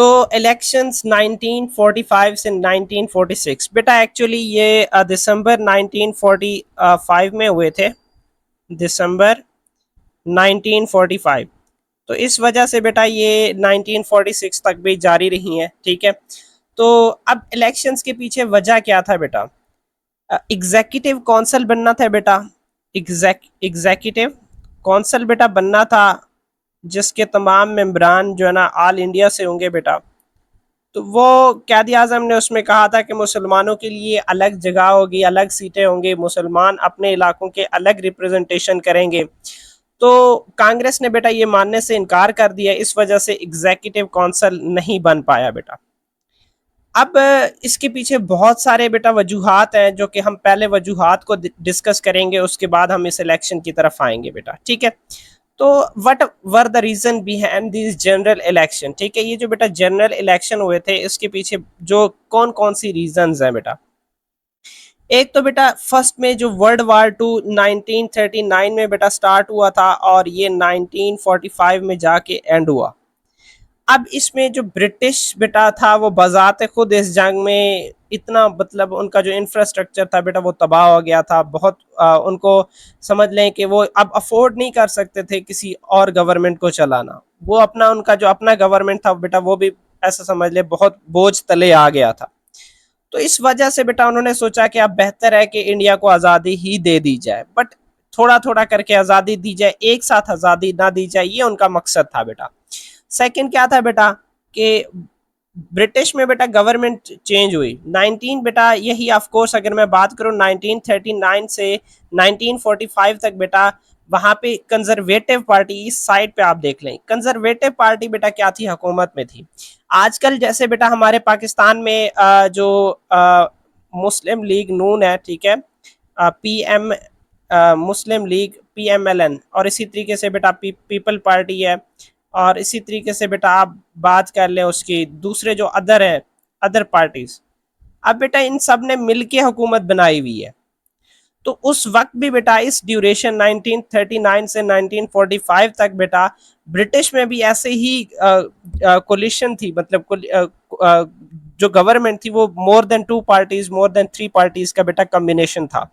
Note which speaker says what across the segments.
Speaker 1: तो इलेक्शंस 1945 से 1946 बेटा एक्चुअली ये दिसंबर 1945 में हुए थे, दिसंबर 1945। तो इस वजह से बेटा ये 1946 तक भी जारी रही हैं, ठीक है। तो अब इलेक्शंस के पीछे वजह क्या था बेटा? एग्जीक्यूटिव काउंसिल बनना था बेटा, एग्जीक्यूटिव काउंसिल बेटा बनना था, जिसके तमाम मेंबरान जो है ना ऑल इंडिया से होंगे बेटा। तो वो कायद आज़म ने उसमें कहा था कि मुसलमानों के लिए अलग जगह होगी, अलग सीटें होंगी, मुसलमान अपने इलाकों के अलग रिप्रेजेंटेशन करेंगे। तो कांग्रेस ने बेटा ये मानने से इनकार कर दिया, इस वजह से एग्जीक्यूटिव काउंसिल नहीं बन पाया बेटा। अब इसके पीछे बहुत सारे बेटा वजूहात हैं, जो कि हम पहले वजूहात को डिस्कस करेंगे, उसके बाद हम इस इलेक्शन की तरफ आएंगे बेटा, ठीक है। तो what were the reason behind this general election, ठीक है। ये जो बेटा जनरल इलेक्शन हुए थे, इसके पीछे जो कौन कौन सी रीजंस हैं बेटा? एक तो बेटा फर्स्ट में जो वर्ल्ड वार टू 1939 में बेटा स्टार्ट हुआ था, और ये 1945 में जाके एंड हुआ। अब इसमें जो ब्रिटिश बेटा था वो बजाते खुद इस जंग में इतना मतलब उनका जो इंफ्रास्ट्रक्चर था बेटा वो तबाह हो गया था बहुत। उनको समझ लें कि वो अब अफोर्ड नहीं कर सकते थे किसी और गवर्नमेंट को चलाना। वो अपना उनका जो अपना गवर्नमेंट था बेटा वो भी ऐसा समझ ले बहुत बोझ तले आ गया था। तो इस वजह से बेटा उन्होंने सोचा कि अब बेहतर है कि इंडिया को आज़ादी ही दे दी जाए, बट थोड़ा थोड़ा करके आज़ादी दी जाए, एक साथ आज़ादी ना दी जाए, ये उनका मकसद था बेटा। सेकंड क्या था बेटा कि ब्रिटिश में बेटा गवर्नमेंट चेंज हुई 19 बेटा यही ऑफ कोर्स अगर मैं बात करूं 1939 से 1945 तक बेटा वहां पे कंजर्वेटिव पार्टी, इस साइड पे आप देख लें कंजर्वेटिव पार्टी बेटा क्या थी, हुकूमत में थी। आजकल जैसे बेटा हमारे पाकिस्तान में जो मुस्लिम लीग नून है, ठीक है, पीएम मुस्लिम लीग पीएमएलएन, और इसी तरीके से बेटा पीपल पार्टी है, और इसी तरीके से बेटा आप बात कर लें उसकी दूसरे जो अदर है अदर पार्टीज। अब बेटा इन सब ने मिलके हुकूमत बनाई हुई है। तो उस वक्त भी बेटा इस ड्यूरेशन 1939 से 1945 तक बेटा ब्रिटिश में भी ऐसे ही कोलिशन थी, मतलब जो गवर्नमेंट थी वो more than 2 parties, more than 3 parties का बेटा कॉम्बिनेशन था।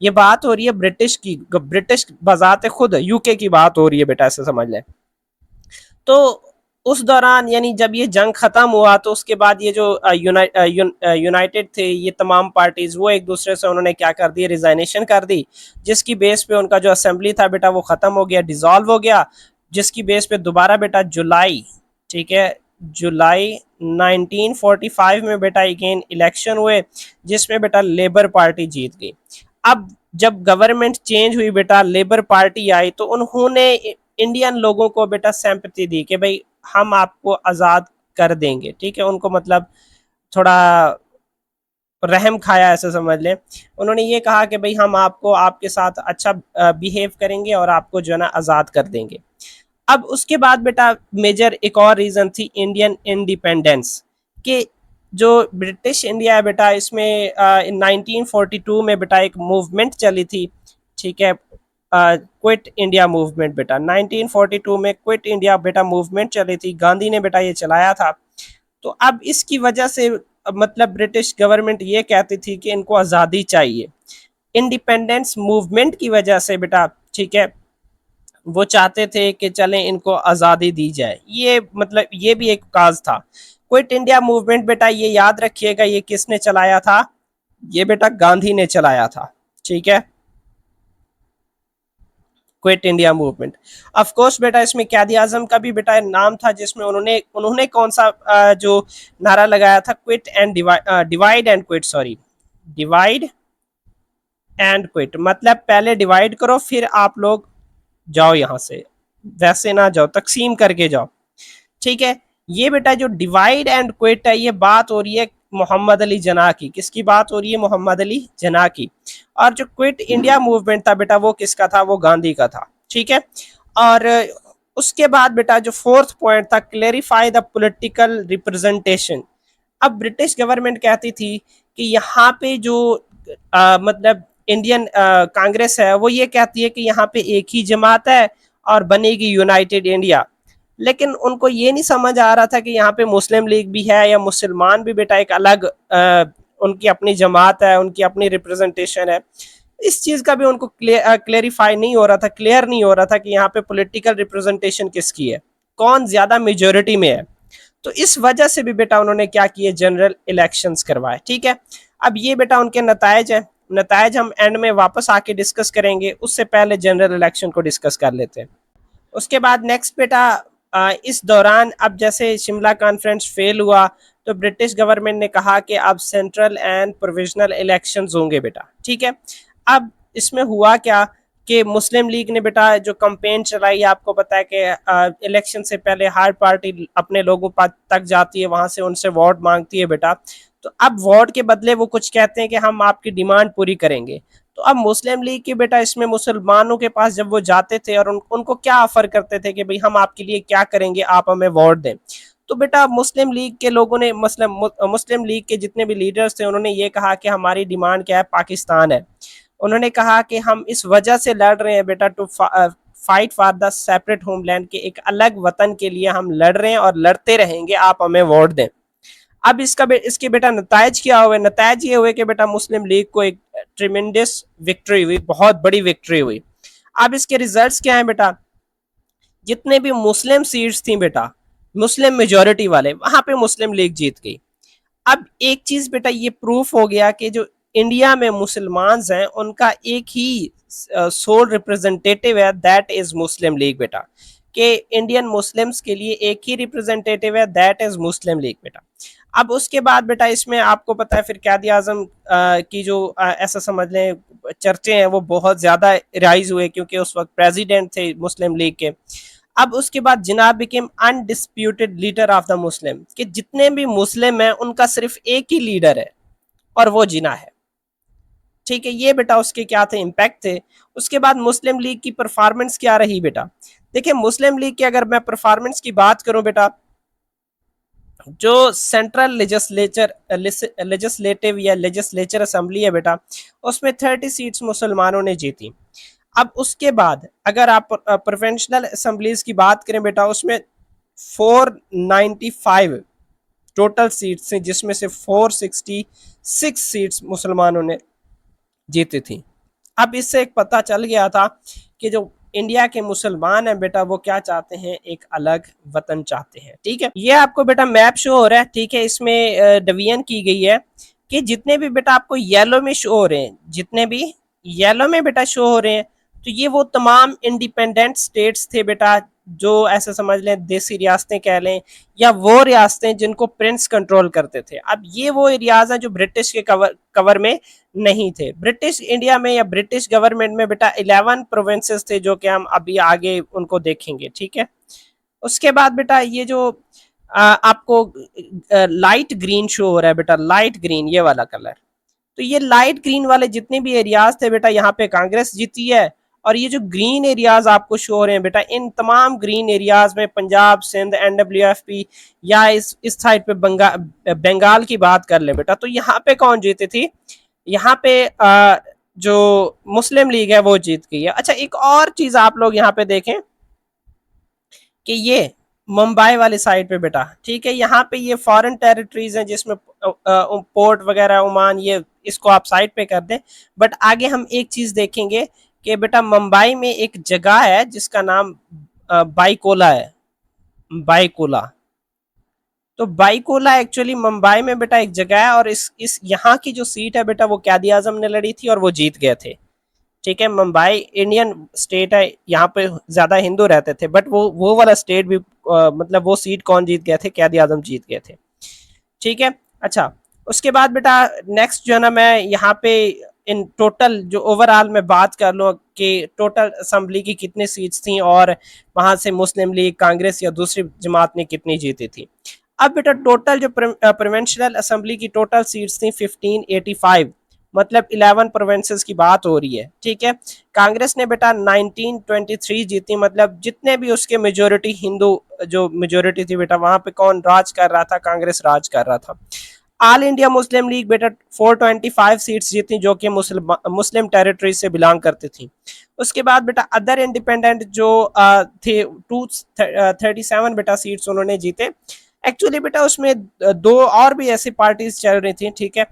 Speaker 1: ये बात हो रही है ब्रिटिश की, ब्रिटिश बजाते खुद यूके की बात हो रही है बेटा, ऐसे समझ लें। तो उस दौरान यानी जब ये जंग खत्म हुआ तो उसके बाद ये जो यूनाइटेड थे ये तमाम पार्टीज, वो एक दूसरे से उन्होंने क्या कर दी, रिजाइनेशन कर दी, जिसकी बेस पे उनका जो असेंबली था बेटा वो खत्म हो गया, डिसॉल्व हो गया, जिसकी बेस पे दोबारा बेटा जुलाई, ठीक है, जुलाई 1945 में बेटा अगेन इलेक्शन हुए, जिसमें बेटा लेबर पार्टी जीत गई। अब जब गवर्नमेंट चेंज हुई बेटा, लेबर पार्टी आई, तो उन्होंने इंडियन लोगों को बेटा सिंपैथी दी कि भाई हम आपको आज़ाद कर देंगे, ठीक है। उनको मतलब थोड़ा रहम खाया ऐसे समझ लें। उन्होंने ये कहा कि भाई हम आपको आपके साथ अच्छा बिहेव करेंगे और आपको जो है ना आज़ाद कर देंगे। अब उसके बाद बेटा मेजर एक और रीज़न थी इंडियन इंडिपेंडेंस, कि जो ब्रिटिश इंडिया है बेटा इसमें 1942 में बेटा एक मूवमेंट चली थी, ठीक है, क्विट इंडिया मूवमेंट बेटा 1942 में क्विट इंडिया बेटा मूवमेंट चली थी, गांधी ने बेटा ये चलाया था। तो अब इसकी वजह से मतलब ब्रिटिश गवर्नमेंट ये कहती थी कि इनको आज़ादी चाहिए, इंडिपेंडेंस मूवमेंट की वजह से बेटा, ठीक है, वो चाहते थे कि चलें इनको आज़ादी दी जाए। ये मतलब ये भी एक काज था। क्विट इंडिया मूवमेंट बेटा ये याद रखिएगा ये किसने चलाया था, ये बेटा गांधी ने चलाया था, ठीक है, quit India movement. Of course बेटा इसमें कायद आजम का भी बेटा नाम था, जिसमें उन्होंने उन्होंने कौन सा जो नारा लगाया था, quit and divide and quit, sorry, divide and quit, मतलब पहले डिवाइड करो फिर आप लोग जाओ यहाँ से, वैसे ना जाओ, तकसीम करके जाओ, ठीक है। ये बेटा जो डिवाइड एंड क्विट है ये बात हो रही है मोहम्मद अली जना की, किसकी बात हो रही है, मोहम्मद अली जना की। और जो क्विट इंडिया मूवमेंट था बेटा वो किसका था, वो गांधी का था, ठीक है। और उसके बाद बेटा जो फोर्थ पॉइंट था, क्लेरिफाई द पॉलिटिकल रिप्रेजेंटेशन। अब ब्रिटिश गवर्नमेंट कहती थी कि यहाँ पे जो मतलब इंडियन कांग्रेस है वो ये कहती है कि यहाँ पे एक ही जमात है और बनेगी यूनाइटेड इंडिया, लेकिन उनको ये नहीं समझ आ रहा था कि यहाँ पे मुस्लिम लीग भी है या मुसलमान भी बेटा एक अलग उनकी अपनी जमात है, उनकी अपनी रिप्रेजेंटेशन है। इस चीज का भी उनको क्लेरिफाई नहीं हो रहा था, क्लियर नहीं हो रहा था कि यहाँ पे पॉलिटिकल रिप्रेजेंटेशन किसकी है, कौन ज्यादा मेजोरिटी में है। तो इस वजह से भी बेटा उन्होंने क्या किए, जनरल इलेक्शंस करवाए। ठीक है, अब ये बेटा उनके नतायज है, नतायज हम एंड में वापस आके डिस्कस करेंगे, उससे पहले जनरल इलेक्शन को डिस्कस कर लेते हैं। उसके बाद नेक्स्ट बेटा इस दौरान अब जैसे शिमला कॉन्फ्रेंस फेल हुआ तो ब्रिटिश गवर्नमेंट ने कहा कि अब सेंट्रल एंड प्रोविजनल इलेक्शंस होंगे बेटा। ठीक है, अब इसमें हुआ क्या कि मुस्लिम लीग ने बेटा जो कंपेन चलाई, आपको पता है कि इलेक्शन से पहले हर पार्टी अपने लोगों तक जाती है, वहां से उनसे वोट मांगती है बेटा। तो अब वोट के बदले वो कुछ कहते हैं कि हम आपकी डिमांड पूरी करेंगे। तो अब मुस्लिम लीग की बेटा इसमें मुसलमानों के पास जब वो जाते थे और उनको क्या ऑफर करते थे कि भाई हम आपके लिए क्या करेंगे, आप हमें वोट दें। तो बेटा मुस्लिम लीग के लोगों ने मुस्लिम लीग के जितने भी लीडर्स थे उन्होंने ये कहा कि हमारी डिमांड क्या है, पाकिस्तान है। उन्होंने कहा कि हम इस वजह से लड़ रहे हैं बेटा to fight for the separate homeland, के एक अलग वतन के लिए हम लड़ रहे हैं और लड़ते रहेंगे, आप हमें वोट दें। अब इसके बेटा नतायज क्या हुए, नतायज ये हुए कि बेटा मुस्लिम लीग को एक ट्रिमेंडस विक्ट्री हुई, बहुत बड़ी विक्ट्री हुई। अब इसके रिजल्ट्स क्या है बेटा, जितने भी मुस्लिम सीट्स थी बेटा, मुस्लिम मेजोरिटी वाले, वहां पे मुस्लिम लीग जीत गई। अब एक चीज बेटा ये प्रूफ हो गया कि जो इंडिया में मुसलमान हैं उनका एक ही सोल रिप्रेजेंटेटिव है, दैट इज मुस्लिम लीग बेटा। कि इंडियन मुस्लिम्स के लिए एक ही रिप्रेजेंटेटिव है, दैट इज मुस्लिम लीग बेटा। अब उसके बाद बेटा इसमें आपको पता है फिर कायद आजम की जो ऐसा समझ लें चर्चे हैं वो बहुत ज्यादा राइज हुए, क्योंकि उस वक्त प्रेसिडेंट थे मुस्लिम लीग के। अब उसके बाद Jinnah became undisputed leader of the Muslim, कि जितने भी मुस्लिम हैं उनका सिर्फ एक ही लीडर है और वो जिना है। ठीक है, ये बेटा उसके क्या थे, इम्पैक्ट थे। उसके बाद मुस्लिम लीग की परफॉर्मेंस क्या रही बेटा, देखिए मुस्लिम लीग की अगर मैं परफॉर्मेंस की बात करूं बेटा, जो सेंट्रल लेजिस्लेटिव या लेजिस्लेचर असेंबली है बेटा, उसमें 30 सीट्स मुसलमानों ने जीती। अब उसके बाद अगर आप प्रोविंशियल असेंबलीज की बात करें बेटा, उसमें 495 टोटल सीट्स थी, जिसमें से 466 सीट्स मुसलमानों ने जीती थी। अब इससे एक पता चल गया था कि जो इंडिया के मुसलमान हैं बेटा वो क्या चाहते हैं, एक अलग वतन चाहते हैं। ठीक है, ये आपको बेटा मैप शो हो रहा है। ठीक है, इसमें डिवीजन की गई है कि जितने भी बेटा आपको येलो में शो हो रहे हैं, जितने भी येलो में बेटा शो हो रहे हैं, तो ये वो तमाम इंडिपेंडेंट स्टेट्स थे बेटा, जो ऐसे समझ लें देसी रियासतें कह लें, या वो रियासतें जिनको प्रिंस कंट्रोल करते थे। अब ये वो एरियाज हैं जो ब्रिटिश के कवर में नहीं थे। ब्रिटिश इंडिया में या ब्रिटिश गवर्नमेंट में बेटा 11 प्रोविंसेस थे, जो कि हम अभी आगे उनको देखेंगे। ठीक है, उसके बाद बेटा ये जो आपको लाइट ग्रीन शो हो रहा है बेटा, लाइट ग्रीन ये वाला कलर, तो ये लाइट ग्रीन वाले जितने भी एरियाज थे बेटा, यहाँ पे कांग्रेस जीती है। और ये जो ग्रीन एरियाज आपको शो हो रहे हैं बेटा, इन तमाम ग्रीन एरियाज में पंजाब, सिंध, NWFP, या इस साइड पे बंगाल की बात कर ले बेटा, तो यहाँ पे कौन जीती थी, यहाँ पे जो मुस्लिम लीग है वो जीत गई है। अच्छा, एक और चीज आप लोग यहाँ पे देखें कि ये मुंबई वाली साइड पे बेटा, ठीक है, यहाँ पे ये फॉरेन टेरिटरीज हैं जिसमें पोर्ट वगैरह ओमान, ये इसको आप साइड पे कर दें। बट आगे हम एक चीज देखेंगे कि बेटा मुंबई में एक जगह है जिसका नाम बाइकोला है, बाइकोला। तो बाइकोला एक्चुअली मुंबई में बेटा एक जगह है, और इस यहाँ की जो सीट है बेटा वो कायद आजम ने लड़ी थी और वो जीत गए थे। ठीक है, मुंबई इंडियन स्टेट है, यहाँ पे ज्यादा हिंदू रहते थे, बट वो वाला स्टेट भी मतलब वो सीट कौन जीत गए थे, कायद आजम जीत गए थे। ठीक है, अच्छा, उसके बाद बेटा नेक्स्ट जो है ना, मैं यहाँ पे इन टोटल जो ओवरऑल में बात कर लूँ कि टोटल असेंबली की कितनी सीट्स थी और वहां से मुस्लिम लीग, कांग्रेस या दूसरी जमात ने कितनी जीती थी। अब बेटा टोटल जो प्रोविंशियल असेंबली की टोटल सीट्स थी 1585, मतलब 11 प्रोविंसेस की बात हो रही है। ठीक है, कांग्रेस ने बेटा 1923 जीती, मतलब जितने भी उसके मेजोरिटी हिंदू जो मेजोरिटी थी बेटा, वहां पे कौन राज कर रहा था, कांग्रेस राज कर रहा था। ऑल इंडिया मुस्लिम लीग बेटा 425 सीट्स जीती जो कि मुस्लिम टेरिटरी से बिलोंग करती थी। उसके बाद बेटा अदर इंडिपेंडेंट जो थे 237 बेटा सीट्स उन्होंने जीते। एक्चुअली बेटा उसमें दो और भी ऐसी पार्टीज चल रही थी, ठीक है,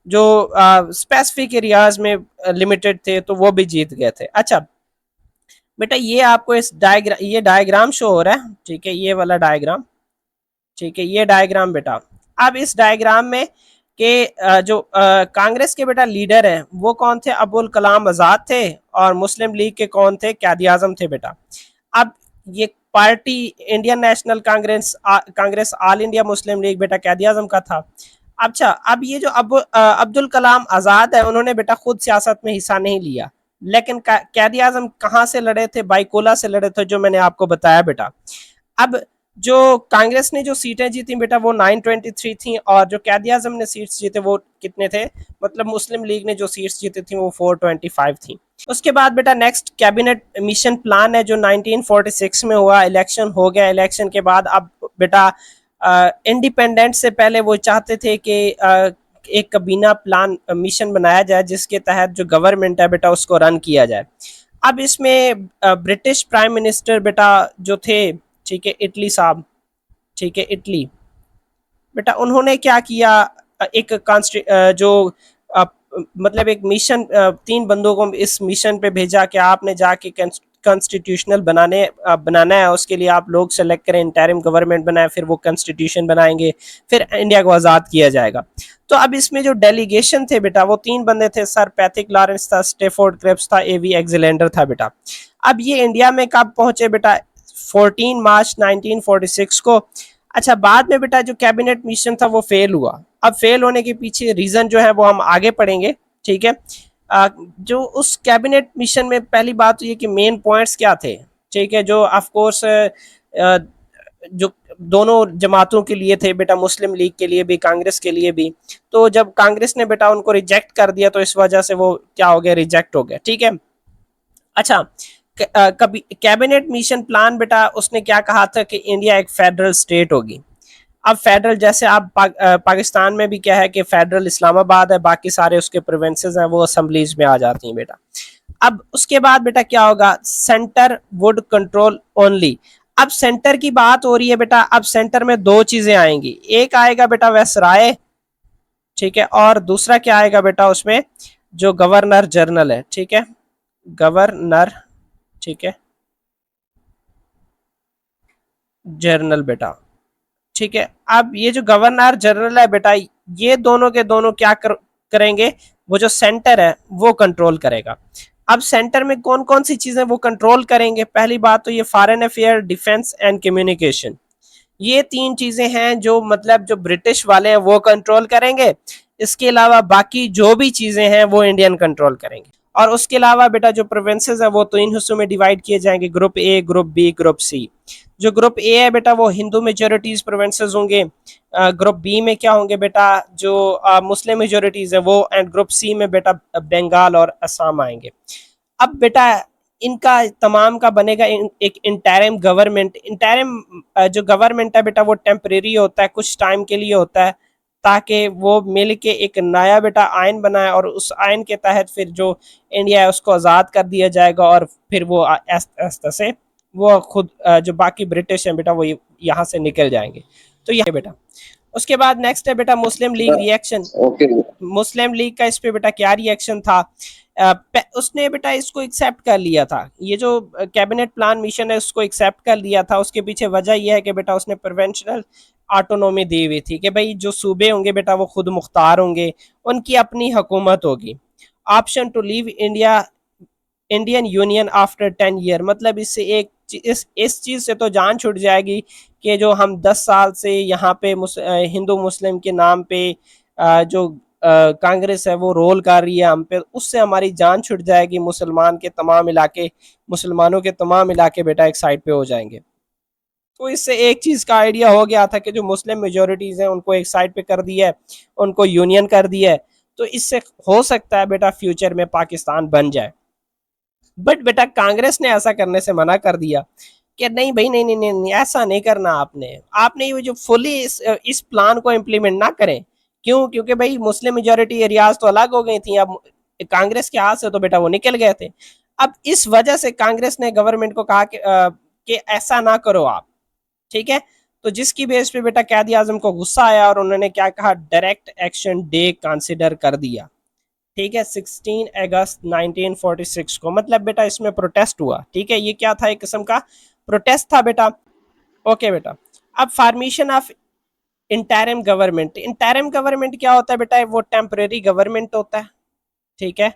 Speaker 1: जो स्पेसिफिक एरियाज में लिमिटेड थे, तो वो भी जीत गए थे। अच्छा बेटा ये आपको इस डायग्राम शो हो रहा है, ठीक है, ये वाला डायग्राम, ठीक है, ये डायग्राम बेटा। अब इस डायग्राम में के जो कांग्रेस के बेटा लीडर हैं वो कौन थे, अबुल कलाम आजाद थे, और मुस्लिम लीग के कौन थे, कायद आजम थे बेटा। अब ये party Indian national Congress all India Muslim league बेटा कायद आजम का था। अच्छा अब ये जो अब्दुल कलाम आजाद है उन्होंने बेटा खुद सियासत में हिस्सा नहीं लिया, लेकिन कायद आजम कहाँ से लड़े थे, बाइकोला से लड़े थे, जो मैंने आपको बताया बेटा। अब जो कांग्रेस ने जो सीटें जीती बेटा वो 923 थी, और जो कायद आजम ने सीट्स जीते वो कितने थे, मतलब मुस्लिम लीग ने जो सीट्स जीती थी वो 425 थी। उसके बाद बेटा नेक्स्ट कैबिनेट मिशन प्लान है जो 1946 में हुआ, इलेक्शन हो गया, इलेक्शन के बाद अब बेटा इंडिपेंडेंस से पहले वो चाहते थे कि एक कबीना प्लान मिशन बनाया जाए जिसके तहत जो गवर्नमेंट है बेटा उसको रन किया जाए। अब इसमें ब्रिटिश प्राइम मिनिस्टर बेटा जो थे, ठीक है, इटली साहब, ठीक है, इटली बेटा, उन्होंने क्या किया, एक जो मतलब एक मिशन, तीन बंदों को इस मिशन पे भेजा कि आपने जाके कॉन्स्टिट्यूशनल बनाना है, उसके लिए आप लोग सेलेक्ट करें, इंटरिम गवर्नमेंट बनाए, फिर वो कॉन्स्टिट्यूशन बनाएंगे, फिर इंडिया को आज़ाद किया जाएगा। तो अब इसमें जो डेलीगेशन थे बेटा वो तीन बंदे थे, सर पैथिक लॉरेंस था, स्टेफोर्ड क्रिप्स था, एवी एग्जेलेंडर था बेटा। अब ये इंडिया में कब पहुंचे बेटा, 14 मार्च 1946 को। अच्छा बाद में बेटा जो कैबिनेट मिशन था वो फेल हुआ। अब फेल होने के पीछे रीजन जो है वो हम आगे पढ़ेंगे, ठीक है। जो उस कैबिनेट मिशन में पहली बात तो ये कि मेन पॉइंट्स क्या थे, ठीक है, जो ऑफ कोर्स जो दोनों जमातों के लिए थे बेटा, मुस्लिम लीग के लिए भी, कांग्रेस के लिए भी। तो जब कांग्रेस ने बेटा उनको रिजेक्ट कर दिया तो इस वजह से वो क्या हो गया, रिजेक्ट हो गया, ठीक है। अच्छा कभी कैबिनेट मिशन प्लान बेटा उसने क्या कहा था कि इंडिया एक फेडरल स्टेट होगी। अब फेडरल जैसे आप पाकिस्तान में भी क्या है कि फेडरल इस्लामाबाद है, बाकी सारे उसके प्रोविंसेस हैं वो असेंबलीज में आ जाती हैं बेटा। अब उसके बाद बेटा क्या होगा, सेंटर वुड कंट्रोल ओनली। अब सेंटर की बात हो रही है बेटा, अब सेंटर में दो चीजें आएंगी, एक आएगा बेटा वैसराय, ठीक है, और दूसरा क्या आएगा बेटा उसमें, जो गवर्नर जनरल है, ठीक है, गवर्नर, ठीक है, जनरल बेटा, ठीक है। अब ये जो गवर्नर जनरल है बेटा, ये दोनों के दोनों क्या करेंगे, वो जो सेंटर है वो कंट्रोल करेगा। अब सेंटर में कौन कौन सी चीजें वो कंट्रोल करेंगे, पहली बात तो ये foreign affair, defence and communication, ये तीन चीजें हैं जो मतलब जो ब्रिटिश वाले हैं वो कंट्रोल करेंगे। इसके अलावा बाकी जो भी चीजें हैं वो इंडियन कंट्रोल करेंगे। और उसके अलावा बेटा जो प्रोविंसेस हैं वो तो इन हिस्सों में डिवाइड किए जाएंगे, group A, group B, group C. जो ग्रुप ए है बेटा वो हिंदू मेजोरिटीज प्रोविंसेस होंगे, ग्रुप बी में क्या होंगे बेटा, जो मुस्लिम मेजोरिटीज है वो, एंड ग्रुप सी में बेटा बंगाल और असम आएंगे। अब बेटा इनका तमाम का बनेगा एक इंटरिम गवर्नमेंट। इंटरिम जो गवर्नमेंट है बेटा वो टेम्परेरी होता है, कुछ टाइम के लिए होता है, ताकि वो मिल के एक नया बेटा आयन बनाए, और उस आयन के तहत फिर जो इंडिया है उसको आज़ाद कर दिया जाएगा, और फिर वो आस्ते से वो खुद जो बाकी ब्रिटिश हैं बेटा वो यहाँ से निकल जाएंगे। तो ये बेटा उसके बाद नेक्स्ट है बेटा मुस्लिम लीग रिएक्शन। मुस्लिम लीग का इस पे बेटा क्या रिएक्शन था, उसने बेटा इसको एक्सेप्ट कर लिया था, ये जो कैबिनेट प्लान मिशन है उसको एक्सेप्ट कर लिया था। उसके पीछे वजह यह है कि बेटा उसने प्रोविंशियल ऑटोनॉमी दी हुई थी कि भाई जो सूबे होंगे बेटा वो खुद मुख्तार होंगे, उनकी अपनी हुकूमत होगी। Option to leave Indian union after 10 year, मतलब इससे एक इस चीज़ से तो जान छूट जाएगी कि जो हम 10 साल से यहाँ पे हिंदू मुस्लिम के नाम पे जो कांग्रेस है वो रोल कर रही है हम पे, उससे हमारी जान छूट जाएगी। मुसलमानों के तमाम इलाके बेटा एक साइड पे हो जाएंगे। तो इससे एक चीज़ का आइडिया हो गया था कि जो मुस्लिम मेजोरिटीज़ हैं उनको एक साइड पे कर दिया है, उनको यूनियन कर दिया है, तो इससे हो सकता है बेटा फ्यूचर में पाकिस्तान बन जाए। बट बेटा कांग्रेस ने ऐसा करने से मना कर दिया कि नहीं भाई, नहीं नहीं नहीं, नहीं ऐसा नहीं करना, आपने ये जो फुली इस प्लान को इम्प्लीमेंट ना करें, क्यों? क्योंकि भाई मुस्लिम मेजोरिटी एरियाज तो अलग हो गई थी, अब कांग्रेस के हाथ से तो बेटा वो निकल गए थे। अब इस वजह से कांग्रेस ने गवर्नमेंट को कहा कि ऐसा ना करो आप, ठीक है। तो जिसकी बेस पे बेटा कैदी आजम को गुस्सा आया और उन्होंने क्या कहा, डायरेक्ट एक्शन डे कंसिडर कर दिया, ठीक है, 16 अगस्त 1946 को। मतलब बेटा इसमें प्रोटेस्ट हुआ, ठीक है, ये क्या था, एक किस्म का प्रोटेस्ट था बेटा। ओके बेटा, अब formation of interim government. Interim government क्या होता है बेटा, वो टेम्परेरी गवर्नमेंट होता है, ठीक है।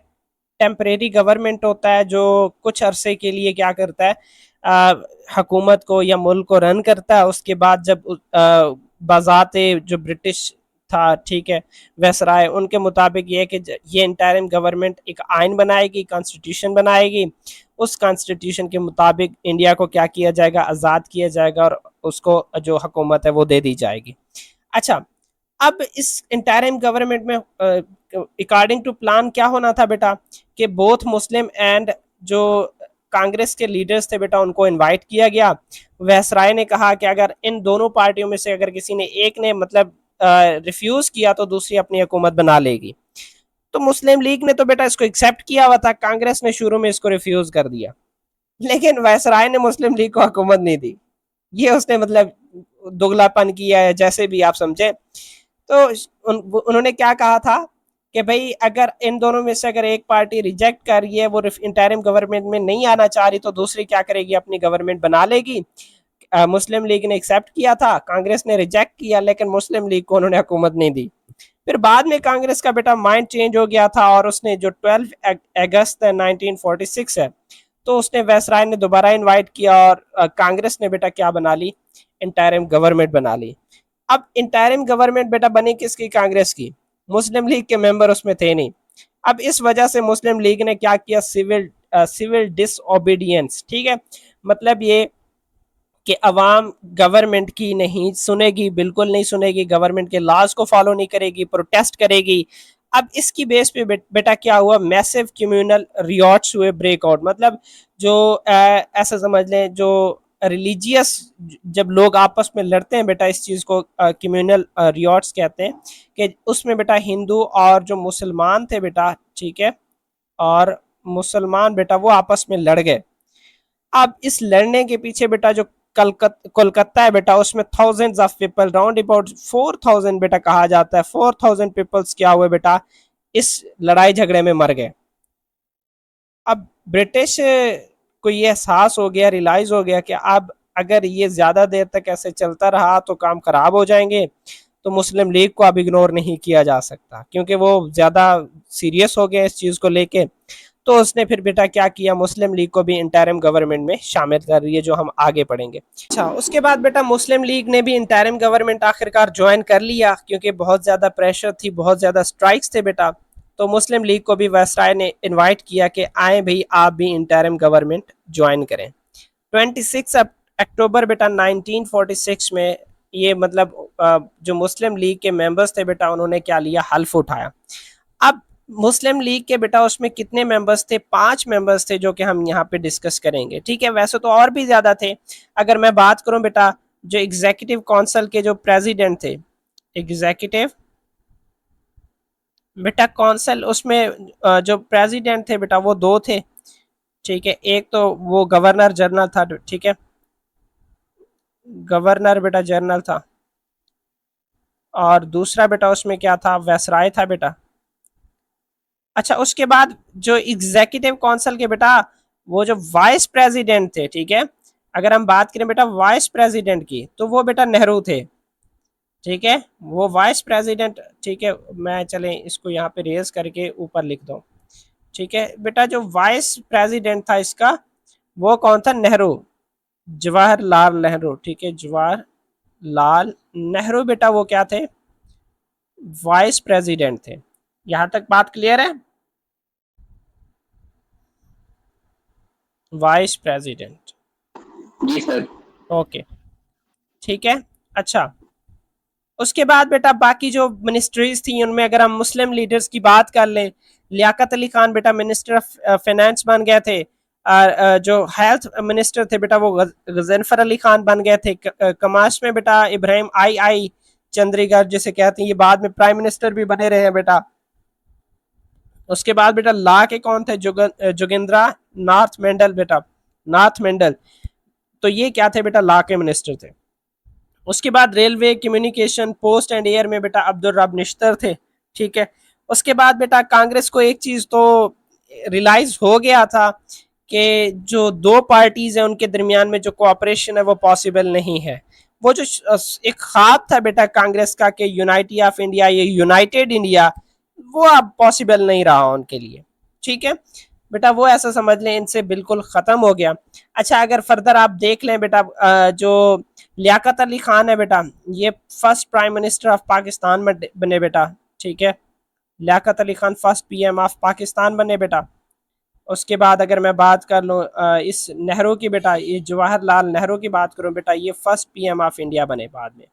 Speaker 1: टेम्परेरी गवर्नमेंट होता है जो कुछ अरसे के लिए क्या करता है, हुकूमत को या मुल्क को रन करता है। उसके बाद जब बाज़ाते जो ब्रिटिश था, ठीक है, वैसराय, उनके मुताबिक ये है कि ये इंटरिम गवर्नमेंट एक आइन बनाएगी, कॉन्स्टिट्यूशन बनाएगी। उस कॉन्स्टिट्यूशन के मुताबिक इंडिया को क्या किया जाएगा, आज़ाद किया जाएगा और उसको जो हुकूमत है वो दे दी जाएगी। अच्छा, अब इस इंटरिम गवर्नमेंट में अकॉर्डिंग टू प्लान क्या होना था बेटा, कि बोथ मुस्लिम एंड जो कांग्रेस के लीडर्स थे बेटा उनको इनवाइट किया गया। वैसराय ने कहा कि अगर इन दोनों पार्टियों में से अगर किसी ने एक ने मतलब रिफ्यूज किया तो दूसरी अपनी हुकूमत बना लेगी। तो मुस्लिम लीग ने तो बेटा इसको एक्सेप्ट किया हुआ था, कांग्रेस ने शुरू में इसको रिफ्यूज कर दिया, लेकिन वैसराय ने मुस्लिम लीग को हुकूमत नहीं दी। ये उसने मतलब दुगलापन किया है, जैसे भी आप समझे। तो उन्होंने क्या कहा था कि भाई अगर इन दोनों में से अगर एक पार्टी रिजेक्ट कर रही है, वो इंटरिम गवर्नमेंट में नहीं आना चाह रही, तो दूसरी क्या करेगी, अपनी गवर्नमेंट बना लेगी। मुस्लिम लीग ने एक्सेप्ट किया था, कांग्रेस ने रिजेक्ट किया, लेकिन मुस्लिम लीग को उन्होंने हुकूमत नहीं दी। फिर बाद में कांग्रेस का बेटा माइंड चेंज हो गया था और उसने जो 12 अगस्त 1946 है, तो उसने वैसराय ने दोबारा इनवाइट किया और कांग्रेस ने बेटा क्या बना ली, इंटरिम गवर्नमेंट बना ली। अब इंटरिम गवर्नमेंट बेटा बनी किसकी, कांग्रेस की। मुस्लिम लीग के मेंबर उसमें थे नहीं। अब इस वजह से मुस्लिम लीग ने क्या किया, सिविल डिसओबीडियंस, ठीक है। मतलब ये कि अवाम गवर्नमेंट की नहीं सुनेगी, बिल्कुल नहीं सुनेगी, गवर्नमेंट के लॉज को फॉलो नहीं करेगी, प्रोटेस्ट करेगी। अब इसकी बेस पे बेटा क्या हुआ, मैसिव कम्युनल रियॉट्स हुए, ब्रेकआउट। मतलब जो ऐसा समझ लें, जो रिलीजियस, जब लोग आपस में लड़ते हैं बेटा, इस चीज़ को कम्युनल रियॉट्स कहते हैं, कि उसमें बेटा हिंदू और जो मुसलमान थे बेटा, ठीक है, और मुसलमान बेटा वो आपस में लड़ गए। अब इस लड़ने के पीछे बेटा जो कोलकाता है बेटा, उसमें thousands of people, round about 4,000 बेटा कहा जाता है, 4,000 पीपल्स क्या हुए बेटा, इस लड़ाई झगड़े में मर गए। अब ब्रिटिश को ये एहसास हो गया, रियलाइज हो गया कि अब अगर ये ज्यादा देर तक ऐसे चलता रहा तो काम खराब हो जाएंगे। तो मुस्लिम लीग को अब इग्नोर नहीं किया जा सकता, क्योंकि वो ज्यादा सीरियस हो गए इस चीज को लेके। तो उसने फिर बेटा क्या किया, मुस्लिम लीग को भी इंटरिम गवर्नमेंट में शामिल कर रही है, जो हम आगे पढ़ेंगे। अच्छा, उसके बाद बेटा मुस्लिम लीग ने भी इंटरिम गवर्नमेंट आखिरकार ज्वाइन कर लिया, क्योंकि बहुत ज़्यादा प्रेशर थी, बहुत ज़्यादा स्ट्राइक्स थे बेटा। तो मुस्लिम लीग को भी वायसराय ने इनवाइट किया कि आए भाई आप भी इंटरिम गवर्नमेंट ज्वाइन करें। 26 अक्टूबर बेटा 1946 में ये मतलब जो मुस्लिम लीग के मेंबर्स थे बेटा, उन्होंने क्या लिया, हल्फ उठाया। अब मुस्लिम लीग के बेटा उसमें कितने मेंबर्स थे, 5 मेंबर्स थे, जो कि हम यहाँ पे डिस्कस करेंगे, ठीक है। वैसे तो और भी ज्यादा थे। अगर मैं बात करूं बेटा, जो एग्जीक्यूटिव काउंसिल के जो प्रेसिडेंट थे, एग्जीक्यूटिव बेटा काउंसिल, उसमें जो प्रेसिडेंट थे बेटा वो 2 थे, ठीक है। एक तो वो गवर्नर जनरल था, ठीक है, गवर्नर बेटा जनरल था, और दूसरा बेटा उसमें क्या था, वैसराय था बेटा। अच्छा, उसके बाद जो एग्जीक्यूटिव काउंसिल के बेटा वो जो वाइस प्रेसिडेंट थे, ठीक है, अगर हम बात करें बेटा वाइस प्रेसिडेंट की, तो वो बेटा नेहरू थे, ठीक है, वो वाइस प्रेसिडेंट, ठीक है। मैं चले इसको यहाँ पे रेज करके ऊपर लिख दो, ठीक है बेटा। जो वाइस प्रेसिडेंट था इसका, वो कौन था, नेहरू, जवाहरलाल नेहरू, ठीक है, जवाहरलाल नेहरू बेटा वो क्या थे, वाइस प्रेसिडेंट थे। यहाँ तक बात क्लियर है, वाइस प्रेसिडेंट,
Speaker 2: जी सर।
Speaker 1: ओके, ठीक है। अच्छा, उसके बाद बेटा बाकी जो मिनिस्ट्रीज थी उनमें अगर हम मुस्लिम लीडर्स की बात कर लें, लियाकत अली खान बेटा मिनिस्टर ऑफ फाइनेंस बन गए थे। जो हेल्थ मिनिस्टर थे बेटा वो गजनफर अली खान बन गए थे। कमाश में बेटा इब्राहिम आई आई चंद्रीगढ़ जिसे कहते हैं, ये बाद में प्राइम मिनिस्टर भी बने रहे हैं बेटा। उसके बाद बेटा ला के कौन थे, जोगिंद्रा नाथ मंडल बेटा, नाथ मंडल, तो ये क्या थे बेटा, ला के मिनिस्टर थे। उसके बाद railway, communication, post and air में बेटा अब्दुल रब निश्तर थे, ठीक है। उसके बाद बेटा कांग्रेस को एक चीज तो रियलाइज हो गया था कि जो दो पार्टीज हैं उनके दरमियान में जो कोऑपरेशन है वो पॉसिबल नहीं है। वो जो एक ख्वाब था बेटा कांग्रेस का कि यूनाइटी ऑफ इंडिया, ये यूनाइटेड इंडिया, वो अब पॉसिबल नहीं रहा उनके लिए, ठीक है बेटा। वो ऐसा समझ लें इनसे बिल्कुल ख़त्म हो गया। अच्छा अगर फर्दर आप देख लें बेटा, जो लियाकत अली खान है बेटा, ये first prime minister of Pakistan में बने बेटा, ठीक है। Liaquat Ali Khan first PM of Pakistan बने बेटा। उसके बाद अगर मैं बात कर लूँ इस नेहरू की बेटा, ये जवाहरलाल नेहरू की बात करूँ बेटा, ये फर्स्ट पीएम ऑफ इंडिया बने बाद में।